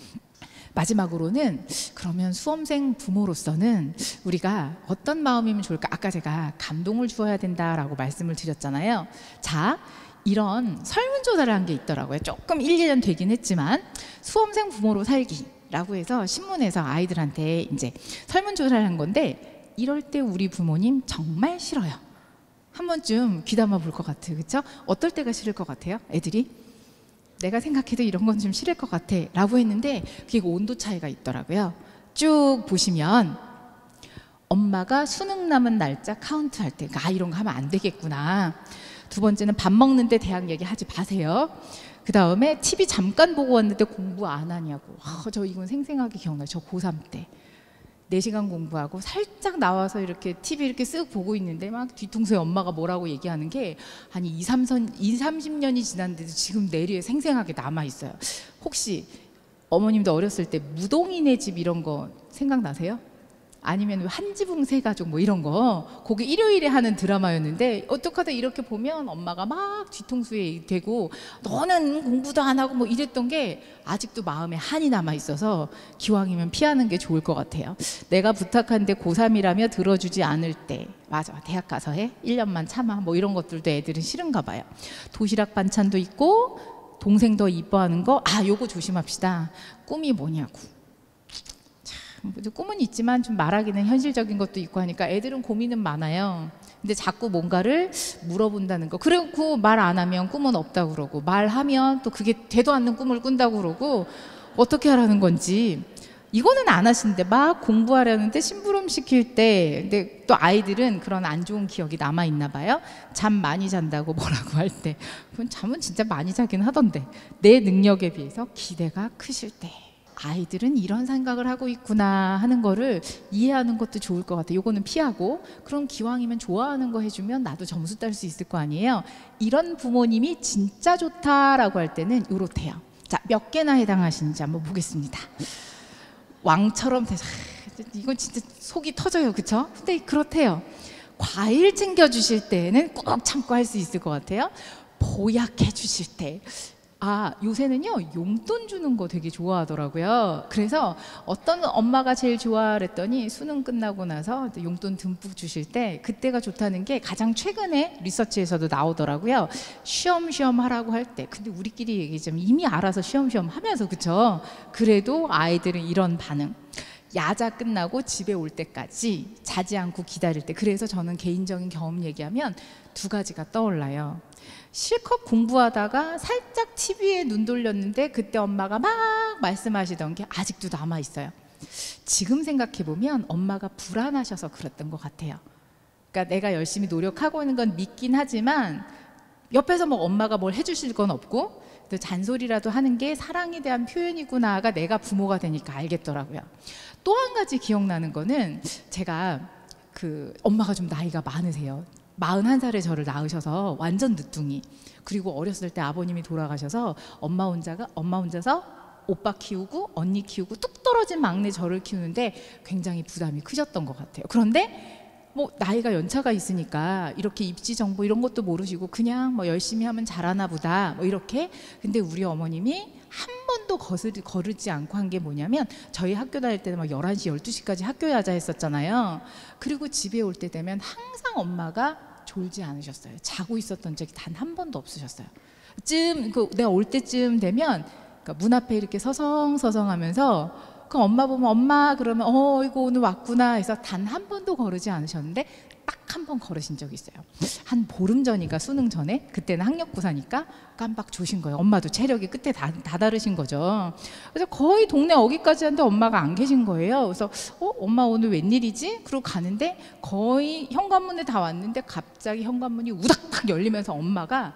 마지막으로는 그러면 수험생 부모로서는 우리가 어떤 마음이면 좋을까? 아까 제가 감동을 주어야 된다라고 말씀을 드렸잖아요. 자, 이런 설문조사를 한 게 있더라고요. 조금 1, 2년 되긴 했지만 수험생 부모로 살기라고 해서 신문에서 아이들한테 이제 설문조사를 한 건데, 이럴 때 우리 부모님 정말 싫어요. 한 번쯤 귀담아 볼 것 같아요. 그렇죠? 어떨 때가 싫을 것 같아요? 애들이? 내가 생각해도 이런 건 좀 싫을 것 같아 라고 했는데 그게 온도 차이가 있더라고요. 쭉 보시면 엄마가 수능 남은 날짜 카운트할 때 이런 거 하면 안 되겠구나. 두 번째는 밥 먹는데 대학 얘기하지 마세요. 그 다음에 TV 잠깐 보고 왔는데 공부 안 하냐고. 저 이건 생생하게 기억나요. 저 고3 때 4시간 공부하고 살짝 나와서 이렇게 TV 이렇게 쓱 보고 있는데 막 뒤통수에 엄마가 뭐라고 얘기하는 게 한 2, 30년이 지났는데도 지금 뇌리에 생생하게 남아있어요. 혹시 어머님도 어렸을 때 무동이네 집 이런 거 생각나세요? 아니면 한지붕 세가족 뭐 이런 거, 그게 일요일에 하는 드라마였는데 어떡하다 이렇게 보면 엄마가 막 뒤통수에 대고 너는 공부도 안 하고 뭐 이랬던 게 아직도 마음에 한이 남아 있어서 기왕이면 피하는 게 좋을 것 같아요. 내가 부탁한데 고3이라며 들어주지 않을 때, 맞아, 대학 가서 해? 1년만 참아, 뭐 이런 것들도 애들은 싫은가 봐요. 도시락 반찬도 있고 동생 더 이뻐하는 거, 요거 조심합시다. 꿈이 뭐냐고. 꿈은 있지만 좀 말하기는 현실적인 것도 있고 하니까 애들은 고민은 많아요. 근데 자꾸 뭔가를 물어본다는 거. 그리고 말 안 하면 꿈은 없다고 그러고, 말하면 또 그게 되도 않는 꿈을 꾼다고 그러고, 어떻게 하라는 건지. 이거는 안 하시는데 막 공부하려는데 심부름 시킬 때, 근데 또 아이들은 그런 안 좋은 기억이 남아 있나 봐요. 잠 많이 잔다고 뭐라고 할 때, 그건 잠은 진짜 많이 자긴 하던데, 내 능력에 비해서 기대가 크실 때 아이들은 이런 생각을 하고 있구나 하는 거를 이해하는 것도 좋을 것 같아요. 요거는 피하고, 그럼 기왕이면 좋아하는 거 해주면 나도 점수 딸 수 있을 거 아니에요. 이런 부모님이 진짜 좋다라고 할 때는 요렇대요. 자, 몇 개나 해당하시는지 한번 보겠습니다. 왕처럼 돼서 이건 진짜 속이 터져요. 그쵸? 근데 그렇대요. 과일 챙겨주실 때는 꼭 참고 할 수 있을 것 같아요. 보약해 주실 때, 요새는요 용돈 주는 거 되게 좋아하더라고요. 그래서 어떤 엄마가 제일 좋아했더니 수능 끝나고 나서 용돈 듬뿍 주실 때 그때가 좋다는 게 가장 최근에 리서치에서도 나오더라고요. 쉬엄쉬엄 하라고 할 때. 근데 우리끼리 얘기하자면 이미 알아서 쉬엄쉬엄 하면서, 그쵸? 그래도 아이들은 이런 반응. 야자 끝나고 집에 올 때까지 자지 않고 기다릴 때. 그래서 저는 개인적인 경험 얘기하면 두 가지가 떠올라요. 실컷 공부하다가 살짝 TV에 눈 돌렸는데 그때 엄마가 막 말씀하시던 게 아직도 남아있어요. 지금 생각해 보면 엄마가 불안하셔서 그랬던 것 같아요. 그러니까 내가 열심히 노력하고 있는 건 믿긴 하지만 옆에서 뭐 엄마가 뭘 해주실 건 없고 또 잔소리라도 하는 게 사랑에 대한 표현이구나가 내가 부모가 되니까 알겠더라고요. 또 한 가지 기억나는 거는 제가 그 엄마가 좀 나이가 많으세요. 41살에 저를 낳으셔서 완전 늦둥이. 그리고 어렸을 때 아버님이 돌아가셔서 엄마 혼자서 오빠 키우고 언니 키우고 뚝 떨어진 막내 저를 키우는데 굉장히 부담이 크셨던 것 같아요. 그런데 뭐 나이가 연차가 있으니까 이렇게 입시 정보 이런 것도 모르시고 그냥 뭐 열심히 하면 잘하나 보다 뭐 이렇게. 근데 우리 어머님이 한 번도 거르지 않고 한 게 뭐냐면 저희 학교 다닐 때는 막 11시 12시까지 학교에 하자 했었잖아요. 그리고 집에 올 때 되면 항상 엄마가 졸지 않으셨어요. 자고 있었던 적이 단 한 번도 없으셨어요. 내가 올 때쯤 되면 그러니까 문 앞에 이렇게 서성서성하면서 그 엄마 보면 엄마 그러면 이거 오늘 왔구나 해서 단 한 번도 거르지 않으셨는데 딱 한 번 걸으신 적이 있어요. 한 보름 전인가 수능 전에 그때는 학력고사니까 깜빡 조신 거예요. 엄마도 체력이 끝에 다 다르신 거죠. 그래서 거의 동네 어귀까지 하는데 엄마가 안 계신 거예요. 그래서 엄마 오늘 웬일이지? 그러고 가는데 거의 현관문에 다 왔는데 갑자기 현관문이 우닥탁 열리면서 엄마가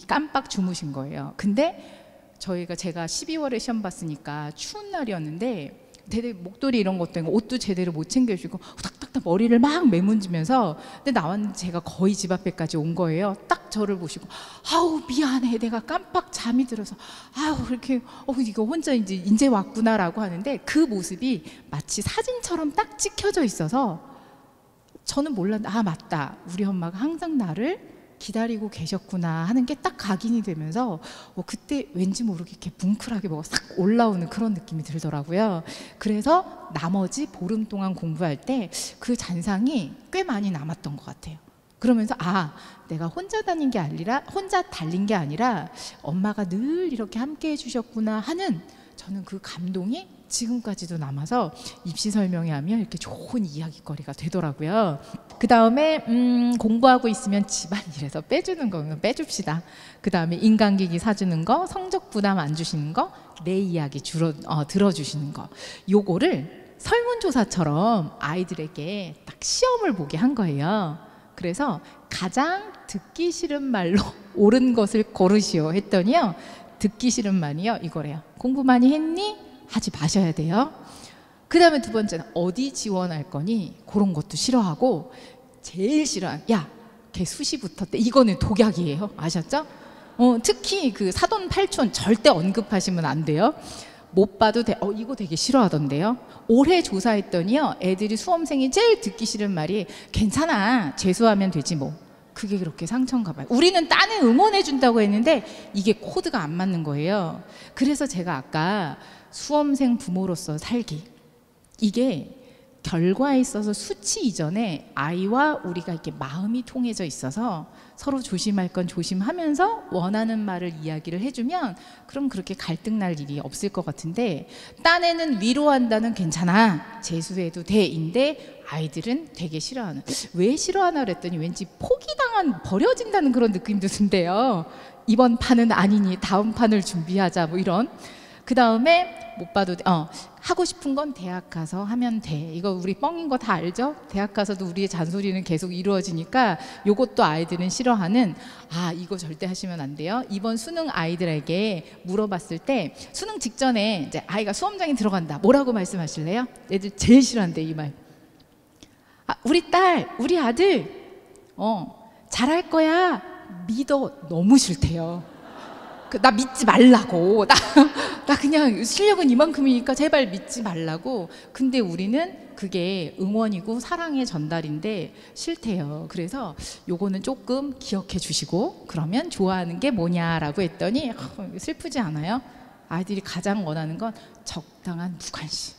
깜빡 주무신 거예요. 근데 제가 12월에 시험 봤으니까 추운 날이었는데 대대 목도리 이런 것도 있고 옷도 제대로 못 챙겨주고 후닥닥닥 머리를 막 매문지면서 근데 나왔는데 제가 거의 집 앞에까지 온 거예요. 딱 저를 보시고 아우 미안해 내가 깜빡 잠이 들어서 아우 이렇게 이거 혼자 이제 왔구나라고 하는데 그 모습이 마치 사진처럼 딱 찍혀져 있어서 저는 몰랐는데 아 맞다 우리 엄마가 항상 나를 기다리고 계셨구나 하는 게 딱 각인이 되면서 그때 왠지 모르게 이렇게 뭉클하게 뭐가 싹 올라오는 그런 느낌이 들더라고요. 그래서 나머지 보름 동안 공부할 때 그 잔상이 꽤 많이 남았던 것 같아요. 그러면서 내가 혼자 달린 게 아니라 엄마가 늘 이렇게 함께 해주셨구나 하는 저는 그 감동이 지금까지도 남아서 입시 설명회 하면 이렇게 좋은 이야기거리가 되더라고요. 그 다음에 공부하고 있으면 집안일에서 빼주는 거 빼줍시다. 그 다음에 인간기기 사주는 거, 성적 부담 안 주시는 거, 내 이야기 들어주시는 거. 요거를 설문조사처럼 아이들에게 딱 시험을 보게 한 거예요. 그래서 가장 듣기 싫은 말로 옳은 것을 고르시오 했더니요. 듣기 싫은 말이요 이거래요. 공부 많이 했니? 하지 마셔야 돼요. 그 다음에 두 번째는 어디 지원할 거니? 그런 것도 싫어하고 제일 싫어하는 걔 수시 붙었대. 이거는 독약이에요. 아셨죠? 특히 그 사돈 팔촌 절대 언급하시면 안 돼요. 못 봐도 돼. 이거 되게 싫어하던데요. 올해 조사했더니요 애들이 수험생이 제일 듣기 싫은 말이 괜찮아 재수하면 되지 뭐. 그게 그렇게 상처인가 봐요. 우리는 딴에 응원해 준다고 했는데 이게 코드가 안 맞는 거예요. 그래서 제가 아까 수험생 부모로서 살기 이게 결과에 있어서 수치 이전에 아이와 우리가 이렇게 마음이 통해져 있어서 서로 조심할 건 조심하면서 원하는 말을 이야기를 해주면 그럼 그렇게 갈등 날 일이 없을 것 같은데 딴에는 위로한다는 괜찮아 재수해도 돼인데 아이들은 되게 싫어하는. 왜 싫어하나 그랬더니 왠지 버려진다는 그런 느낌도 든대요. 이번 판은 아니니 다음 판을 준비하자 뭐 이런. 그 다음에 못 봐도 돼. 하고 싶은 건 대학 가서 하면 돼. 이거 우리 뻥인 거 다 알죠? 대학 가서도 우리의 잔소리는 계속 이루어지니까 요것도 아이들은 싫어하는. 이거 절대 하시면 안 돼요. 이번 수능 아이들에게 물어봤을 때 수능 직전에 이제 아이가 수험장에 들어간다. 뭐라고 말씀하실래요? 애들 제일 싫어한대 이 말. 우리 딸, 우리 아들 잘할 거야. 믿어. 너무 싫대요. 나 믿지 말라고. 나 그냥 실력은 이만큼이니까 제발 믿지 말라고. 근데 우리는 그게 응원이고 사랑의 전달인데 싫대요. 그래서 요거는 조금 기억해 주시고 그러면 좋아하는 게 뭐냐라고 했더니 슬프지 않아요? 아이들이 가장 원하는 건 적당한 무관심.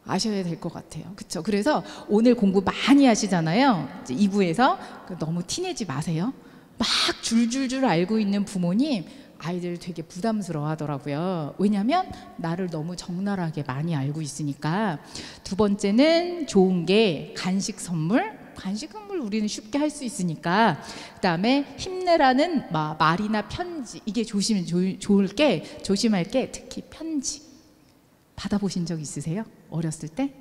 아셔야 될 것 같아요. 그렇죠? 그래서 오늘 공부 많이 하시잖아요. 이제 2부에서 너무 티내지 마세요. 막 줄줄줄 알고 있는 부모님 아이들 되게 부담스러워 하더라고요. 왜냐하면 나를 너무 적나라하게 많이 알고 있으니까. 두 번째는 좋은 게 간식 선물 우리는 쉽게 할 수 있으니까. 그 다음에 힘내라는 말이나 편지. 이게 조심할 게 특히 편지. 받아보신 적 있으세요? 어렸을 때?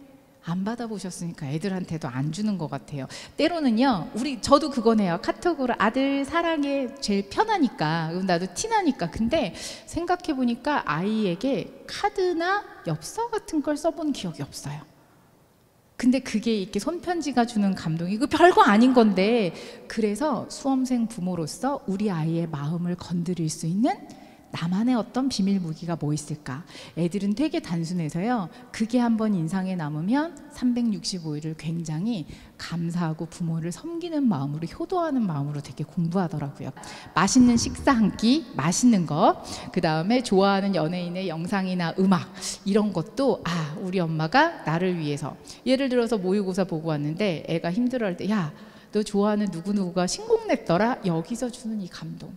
안 받아보셨으니까 애들한테도 안 주는 것 같아요. 때로는요, 저도 그거네요. 카톡으로 아들 사랑해, 제일 편하니까, 나도 티나니까. 근데 생각해보니까 아이에게 카드나 엽서 같은 걸 써본 기억이 없어요. 근데 그게 이렇게 손편지가 주는 감동이, 이거 별거 아닌 건데, 그래서 수험생 부모로서 우리 아이의 마음을 건드릴 수 있는 나만의 어떤 비밀 무기가 뭐 있을까? 애들은 되게 단순해서요, 그게 한번 인상에 남으면 365일을 굉장히 감사하고 부모를 섬기는 마음으로, 효도하는 마음으로 되게 공부하더라고요. 맛있는 식사 한 끼, 맛있는 거, 그 다음에 좋아하는 연예인의 영상이나 음악, 이런 것도 우리 엄마가 나를 위해서, 예를 들어서 모의고사 보고 왔는데 애가 힘들어할 때, 야, 너 좋아하는 누구누구가 신곡 냈더라? 여기서 주는 이 감동,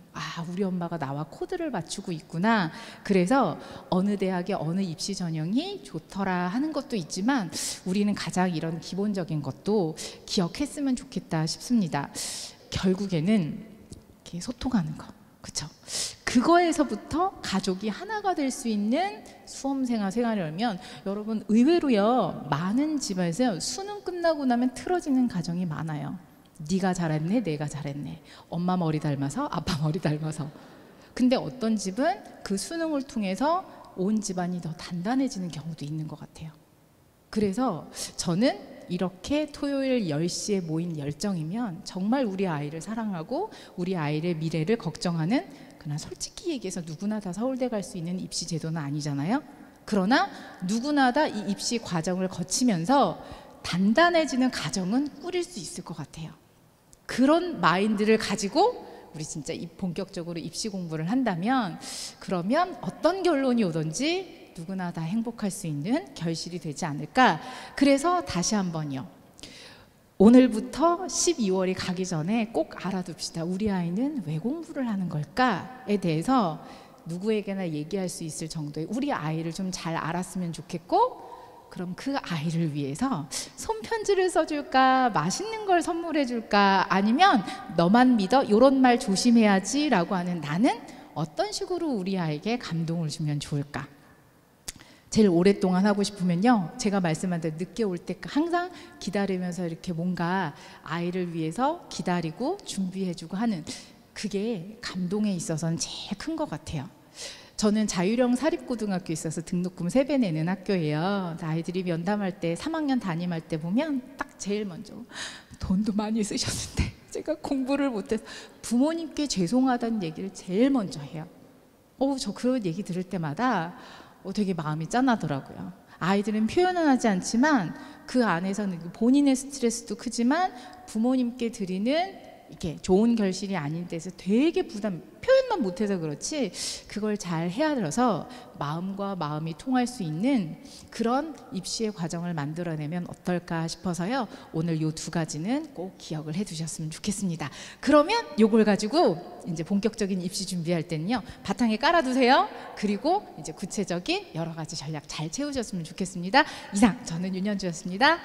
우리 엄마가 나와 코드를 맞추고 있구나. 그래서 어느 대학의 어느 입시 전형이 좋더라 하는 것도 있지만, 우리는 가장 이런 기본적인 것도 기억했으면 좋겠다 싶습니다. 결국에는 이렇게 소통하는 거, 그쵸? 그거에서부터 가족이 하나가 될 수 있는 수험생활 생활이라면, 여러분 의외로요, 많은 집에서 수능 끝나고 나면 틀어지는 가정이 많아요. 네가 잘했네, 내가 잘했네, 엄마 머리 닮아서 아빠 머리 닮아서. 근데 어떤 집은 그 수능을 통해서 온 집안이 더 단단해지는 경우도 있는 것 같아요. 그래서 저는 이렇게 토요일 10시에 모인 열정이면 정말 우리 아이를 사랑하고 우리 아이의 미래를 걱정하는, 그러나 솔직히 얘기해서 누구나 다 서울대 갈 수 있는 입시 제도는 아니잖아요. 그러나 누구나 다 이 입시 과정을 거치면서 단단해지는 가정은 꾸릴 수 있을 것 같아요. 그런 마인드를 가지고 우리 진짜 본격적으로 입시 공부를 한다면, 그러면 어떤 결론이 오든지 누구나 다 행복할 수 있는 결실이 되지 않을까. 그래서 다시 한번요, 오늘부터 12월이 가기 전에 꼭 알아둡시다. 우리 아이는 왜 공부를 하는 걸까에 대해서 누구에게나 얘기할 수 있을 정도의 우리 아이를 좀 잘 알았으면 좋겠고, 그럼 그 아이를 위해서 손편지를 써줄까, 맛있는 걸 선물해 줄까, 아니면 너만 믿어, 이런 말 조심해야지 라고 하는, 나는 어떤 식으로 우리 아이에게 감동을 주면 좋을까. 제일 오랫동안 하고 싶으면요, 제가 말씀한 대로 늦게 올 때 항상 기다리면서 이렇게 뭔가 아이를 위해서 기다리고 준비해주고 하는, 그게 감동에 있어서는 제일 큰 것 같아요. 저는 자율형 사립고등학교에 있어서 등록금 3배 내는 학교예요. 아이들이 면담할 때, 3학년 담임할 때 보면 딱 제일 먼저, 돈도 많이 쓰셨는데 제가 공부를 못해서 부모님께 죄송하다는 얘기를 제일 먼저 해요. 저 그런 얘기 들을 때마다 되게 마음이 짠하더라고요. 아이들은 표현은 하지 않지만 그 안에서는 본인의 스트레스도 크지만 부모님께 드리는 이게 좋은 결실이 아닌 데서 되게 표현만 못해서 그렇지 그걸 잘 헤아려서 마음과 마음이 통할 수 있는 그런 입시의 과정을 만들어내면 어떨까 싶어서요, 오늘 요 2가지는 꼭 기억을 해두셨으면 좋겠습니다. 그러면 요걸 가지고 이제 본격적인 입시 준비할 때는요, 바탕에 깔아두세요. 그리고 이제 구체적인 여러 가지 전략 잘 채우셨으면 좋겠습니다. 이상, 저는 윤현주였습니다.